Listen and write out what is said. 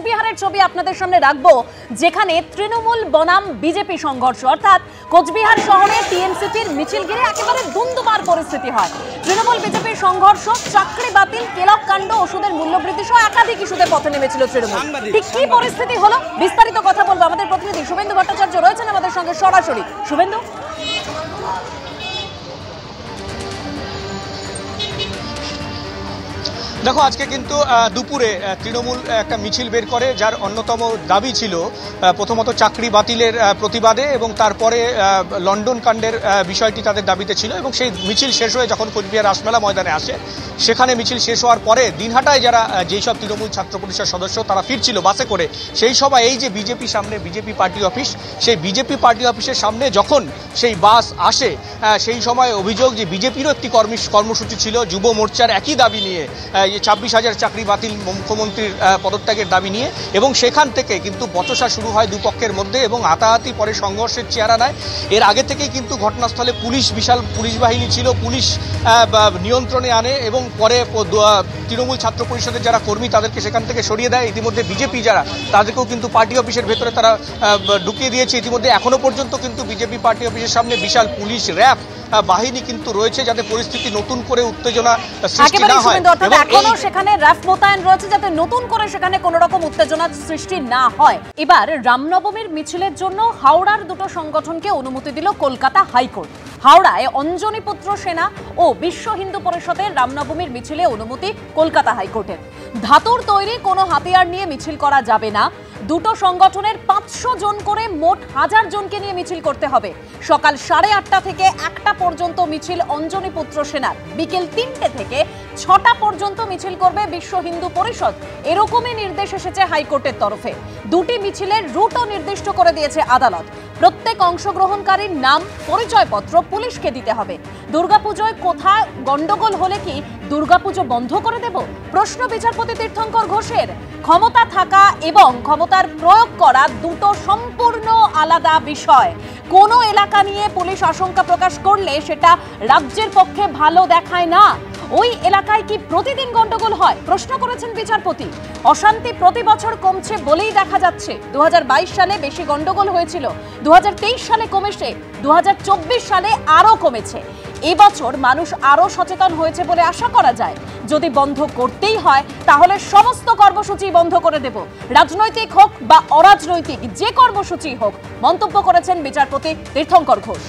কোচবিহারের ছবি আপনাদের সামনে রাখবো, যেখানে তৃণমূল বনাম বিজেপি সংঘর্ষ। অর্থাৎ কোচবিহার শহরে টিএমসিপির মিছিল ঘিরে একেবারে দুমদুমার পরিস্থিতি হয়। তৃণমূল বিজেপির সংঘর্ষ, চাকরি বাতিল, কেলক কাণ্ড, ওষুধের মূল্যবৃদ্ধি সহ একাধিক ইস্যুতে পথে নেমেছিল তৃণমূল। ঠিক কি পরিস্থিতি হলো, বিস্তারিত কথা বলবো আমাদের প্রতিনিধি শুভেন্দু ভট্টাচার্য রয়েছেন আমাদের সঙ্গে সরাসরি। শুভেন্দু, দেখো, আজকে কিন্তু দুপুরে তৃণমূল একটা মিছিল বের করে, যার অন্যতম দাবি ছিল প্রথমত চাকরি বাতিলের প্রতিবাদে এবং তারপরে লন্ডন কাণ্ডের বিষয়টি তাদের দাবিতে ছিল। এবং সেই মিছিল শেষ হয়ে যখন কোচবিহার রাসমেলা ময়দানে আসে, সেখানে মিছিল শেষ হওয়ার পরে দিনহাটায় যারা যেসব তৃণমূল ছাত্র পরিষদ সদস্য তারা ফিরছিল বাসে করে, সেই সবাই এই যে বিজেপি সামনে বিজেপি পার্টি অফিস, সেই বিজেপি পার্টি অফিসের সামনে যখন সেই বাস আসে, সেই সময় অভিযোগ যে বিজেপিরও একটি কর্মসূচি ছিল যুব মোর্চার একই দাবি নিয়ে, 26,000 চাকরি বাতিল, মুখ্যমন্ত্রীর পদত্যাগের দাবি নিয়ে। এবং সেখান থেকে কিন্তু বচসা শুরু হয় দুপক্ষের মধ্যে এবং হাতাহাতি পরে সংঘর্ষের চেহারা নেয়। এর আগে থেকেই কিন্তু ঘটনাস্থলে বিশাল পুলিশ বাহিনী ছিল, পুলিশ নিয়ন্ত্রণে আনে এবং পরে তৃণমূল ছাত্র পরিষদের যারা কর্মী তাদেরকে সেখান থেকে সরিয়ে দেয়। ইতিমধ্যে বিজেপি যারা, তাদেরকেও কিন্তু পার্টি অফিসের ভেতরে তারা ঢুকিয়ে দিয়েছে। ইতিমধ্যে এখনো পর্যন্ত কিন্তু বিজেপি পার্টি অফিসের সামনে বিশাল পুলিশ র্যাব বাহিনী কিন্তু রয়েছে, যাতে পরিস্থিতি নতুন করে উত্তেজনা সৃষ্টি না হয়। এখনো সেখানে র্যাব মোতায়েন রয়েছে, যাতে নতুন করে সেখানে কোনো রকম উত্তেজনা সৃষ্টি না হয়। এবার রামনবমীর মিছিলের জন্য হাওড়ার দুটো সংগঠনকে অনুমতি দিল কলকাতা হাইকোর্ট। হাওড়ায় অঞ্জনী পুত্র সেনা ও বিশ্ব হিন্দু পরিষদের রামনবমীর মিছিলে অনুমতি কলকাতা হাইকোর্টের। ধাতুর তৈরি কোনো হাতিয়ার নিয়ে মিছিল করা যাবে না। দুটো সংগঠনের 500 জন করে মোট 1000 জনকে নিয়ে মিছিল করতে হবে। সকাল 8:30 থেকে 1টা পর্যন্ত মিছিল অঞ্জনী পুত্র সেনার, বিকেল 3টে থেকে 6টা পর্যন্ত মিছিল করবে বিশ্ব হিন্দু পরিষদ। এরকমই নির্দেশ এসেছে হাইকোর্টের তরফে। দুটি মিছিলের রুটও নির্দিষ্ট করে দিয়েছে আদালত। প্রত্যেক অংশগ্রহণকারীর নাম, পরিচয়পত্র পুলিশকে দিতে হবে। দুর্গাপুজোয় কোথায় গন্ডগোল হলে কি দুর্গাপুজো বন্ধ করে দেব? প্রশ্ন বিচারপতি তীর্থঙ্কর ঘোষের। ক্ষমতা থাকা এবং ক্ষমতার প্রয়োগ করা দুটো সম্পূর্ণ আলাদা বিষয়। কোনো এলাকা নিয়ে পুলিশ আশঙ্কা প্রকাশ করলে সেটা রাজ্যের পক্ষে ভালো দেখায় না। ওই এলাকায় কি প্রতিদিন গন্ডগোল হয়, প্রশ্ন করেছেন বিচারপতি। অশান্তি প্রতি বছর কমছে বলেই দেখা যাচ্ছে। 2022 সালে বেশি গন্ডগোল হয়েছিল, 2023 সালে কমেছে, 2024 সালে আরো কমেছে। এবছর মানুষ আরো সচেতন হয়েছে বলে আশা করা যায়। যদি বন্ধ করতেই হয় তাহলে সমস্ত কর্মসূচি বন্ধ করে দেব, রাজনৈতিক হোক বা অরাজনৈতিক যে কর্মসূচি হোক, মন্তব্য করেছেন বিচারপতি তীর্থঙ্কর ঘোষ।